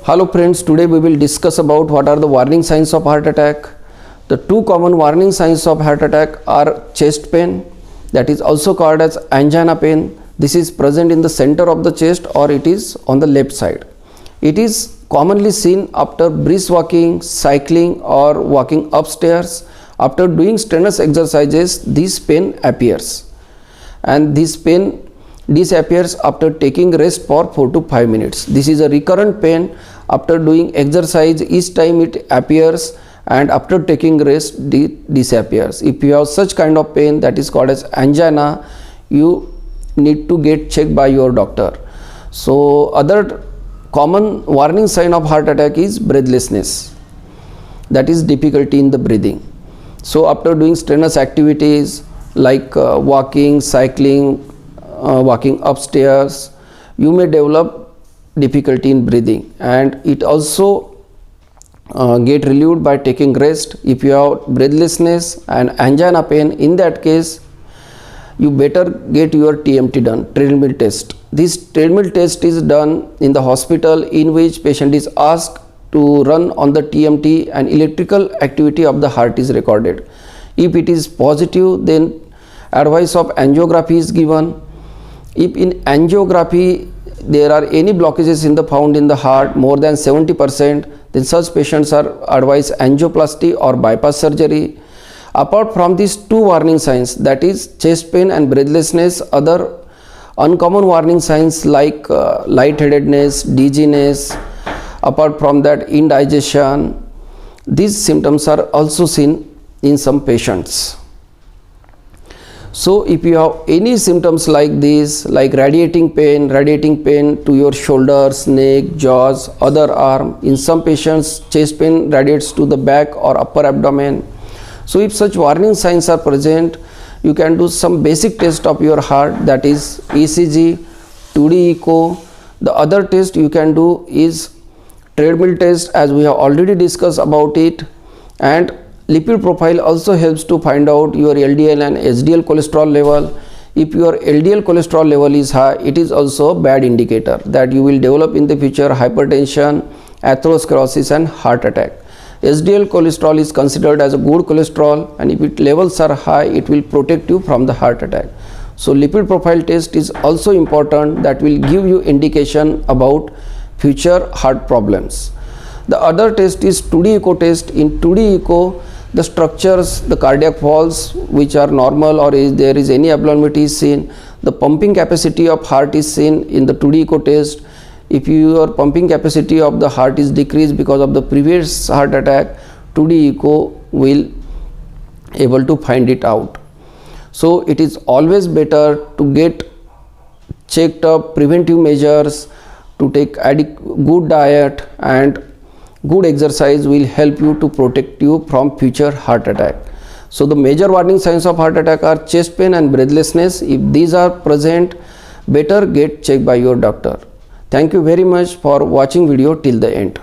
Hello friends, today we will discuss about what are the warning signs of heart attack. The two common warning signs of heart attack are chest pain, that is also called as angina pain. This is present in the center of the chest or it is on the left side. It is commonly seen after brisk walking, cycling or walking upstairs. After doing strenuous exercises, this pain appears, and this pain disappears after taking rest for 4 to 5 minutes. This is a recurrent pain after doing exercise. Each time it appears and after taking rest disappears. If you have such kind of pain, that is called as angina, you need to get checked by your doctor. So other common warning sign of heart attack is breathlessness, that is difficulty in the breathing. So after doing strenuous activities like walking, cycling, walking upstairs, you may develop difficulty in breathing, and it also get relieved by taking rest. If you have breathlessness and angina pain, in that case you better get your TMT done, treadmill test. This treadmill test is done in the hospital, in which patient is asked to run on the TMT and electrical activity of the heart is recorded. If it is positive, then advice of angiography is given. If in angiography there are any blockages found in the heart more than 70%, then such patients are advised angioplasty or bypass surgery. Apart from these two warning signs, that is chest pain and breathlessness, other uncommon warning signs like lightheadedness, dizziness, apart from that indigestion, these symptoms are also seen in some patients. So if you have any symptoms like this, like radiating pain to your shoulders, neck, jaws, other arm, in some patients chest pain radiates to the back or upper abdomen. So if such warning signs are present, you can do some basic test of your heart, that is ECG, 2D echo. The other test you can do is treadmill test, as we have already discussed about it, and lipid profile also helps to find out your LDL and HDL cholesterol level. If your LDL cholesterol level is high, it is also a bad indicator that you will develop in the future hypertension, atherosclerosis and heart attack. HDL cholesterol is considered as a good cholesterol, and if its levels are high, it will protect you from the heart attack. So lipid profile test is also important, that will give you indication about future heart problems. The other test is 2D echo test. In 2D echo, the structures, the cardiac walls which are normal or there is any abnormality is seen. The pumping capacity of heart is seen in the 2D echo test. If your pumping capacity of the heart is decreased because of the previous heart attack, 2D echo will able to find it out. So it is always better to get checked up, preventive measures, to take good diet and good exercise will help you to protect you from future heart attack. So the major warning signs of heart attack are chest pain and breathlessness. If these are present, better get checked by your doctor. Thank you very much for watching video till the end.